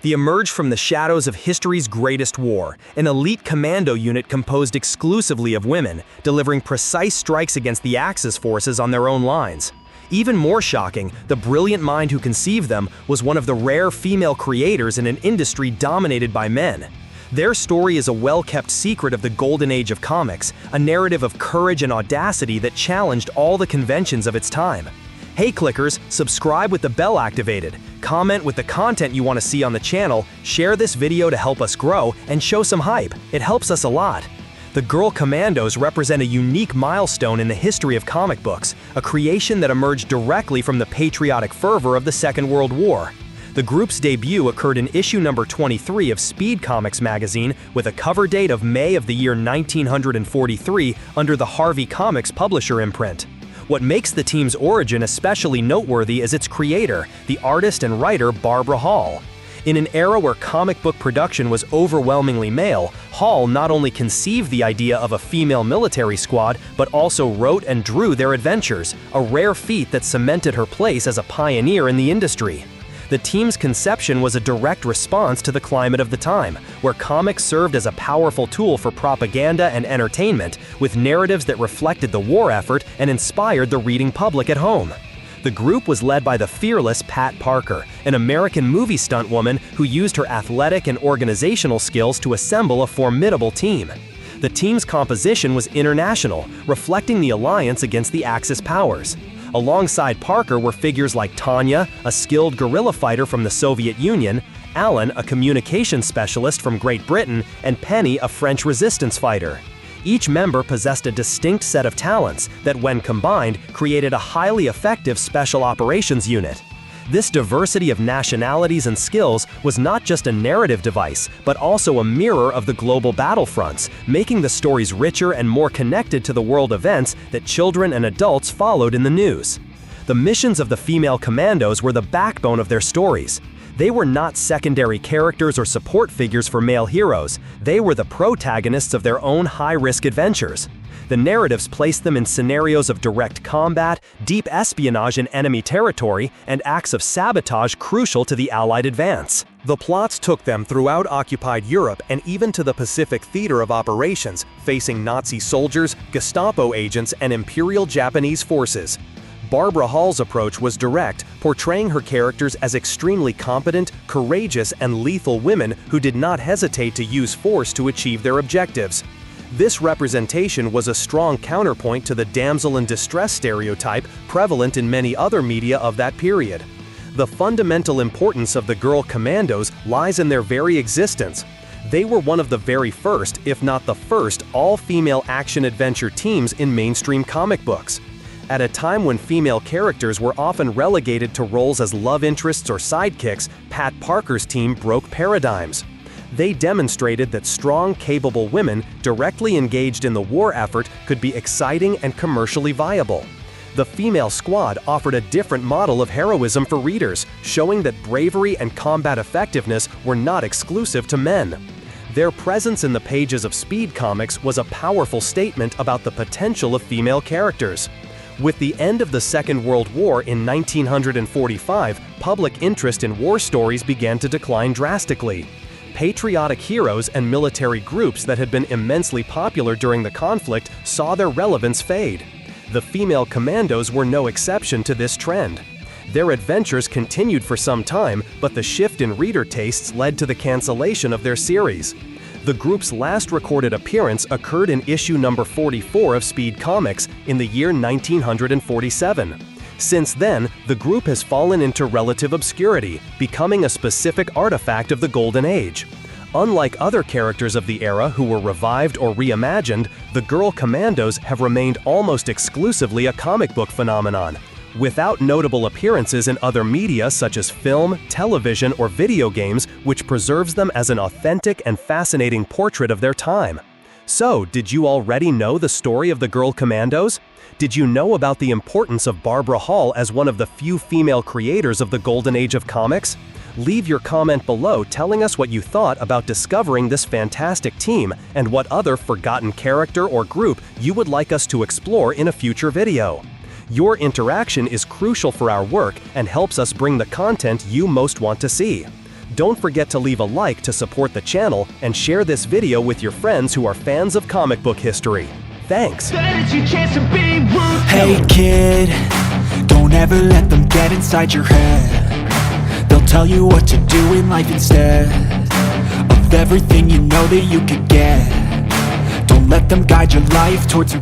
They emerged from the shadows of history's greatest war, an elite commando unit composed exclusively of women, delivering precise strikes against the Axis forces on their own lines. Even more shocking, the brilliant mind who conceived them was one of the rare female creators in an industry dominated by men. Their story is a well-kept secret of the golden age of comics, a narrative of courage and audacity that challenged all the conventions of its time. Hey clickers, subscribe with the bell activated, comment with the content you want to see on the channel, share this video to help us grow, and show some hype. It helps us a lot. The Girl Commandos represent a unique milestone in the history of comic books, a creation that emerged directly from the patriotic fervor of the Second World War. The group's debut occurred in issue number 23 of Speed Comics magazine with a cover date of May of the year 1943 under the Harvey Comics publisher imprint. What makes the team's origin especially noteworthy is its creator, the artist and writer Barbara Hall. In an era where comic book production was overwhelmingly male, Hall not only conceived the idea of a female military squad, but also wrote and drew their adventures, a rare feat that cemented her place as a pioneer in the industry. The team's conception was a direct response to the climate of the time, where comics served as a powerful tool for propaganda and entertainment, with narratives that reflected the war effort and inspired the reading public at home. The group was led by the fearless Pat Parker, an American movie stunt woman who used her athletic and organizational skills to assemble a formidable team. The team's composition was international, reflecting the alliance against the Axis powers. Alongside Parker were figures like Tanya, a skilled guerrilla fighter from the Soviet Union, Alan, a communications specialist from Great Britain, and Penny, a French resistance fighter. Each member possessed a distinct set of talents that, when combined, created a highly effective special operations unit. This diversity of nationalities and skills was not just a narrative device, but also a mirror of the global battlefronts, making the stories richer and more connected to the world events that children and adults followed in the news. The missions of the female commandos were the backbone of their stories. They were not secondary characters or support figures for male heroes. They were the protagonists of their own high-risk adventures. The narratives placed them in scenarios of direct combat, deep espionage in enemy territory, and acts of sabotage crucial to the Allied advance. The plots took them throughout occupied Europe and even to the Pacific theater of operations, facing Nazi soldiers, Gestapo agents, and Imperial Japanese forces. Barbara Hall's approach was direct, portraying her characters as extremely competent, courageous, and lethal women who did not hesitate to use force to achieve their objectives. This representation was a strong counterpoint to the damsel in distress stereotype prevalent in many other media of that period. The fundamental importance of the Girl Commandos lies in their very existence. They were one of the very first, if not the first, all-female action-adventure teams in mainstream comic books. At a time when female characters were often relegated to roles as love interests or sidekicks, Pat Parker's team broke paradigms. They demonstrated that strong, capable women directly engaged in the war effort could be exciting and commercially viable. The female squad offered a different model of heroism for readers, showing that bravery and combat effectiveness were not exclusive to men. Their presence in the pages of Speed Comics was a powerful statement about the potential of female characters. With the end of the Second World War in 1945, public interest in war stories began to decline drastically. Patriotic heroes and military groups that had been immensely popular during the conflict saw their relevance fade. The female commandos were no exception to this trend. Their adventures continued for some time, but the shift in reader tastes led to the cancellation of their series. The group's last recorded appearance occurred in issue number 44 of Speed Comics in the year 1947. Since then, the group has fallen into relative obscurity, becoming a specific artifact of the Golden Age. Unlike other characters of the era who were revived or reimagined, the Girl Commandos have remained almost exclusively a comic book phenomenon. Without notable appearances in other media such as film, television, or video games, which preserves them as an authentic and fascinating portrait of their time. So, did you already know the story of the Girl Commandos? Did you know about the importance of Barbara Hall as one of the few female creators of the Golden Age of comics? Leave your comment below telling us what you thought about discovering this fantastic team and what other forgotten character or group you would like us to explore in a future video. Your interaction is crucial for our work and helps us bring the content you most want to see. Don't forget to leave a like to support the channel and share this video with your friends who are fans of comic book history. Thanks! Hey kid, don't ever let them get inside your head. They'll tell you what to do in life instead of everything you know that you could get. Don't let them guide your life towards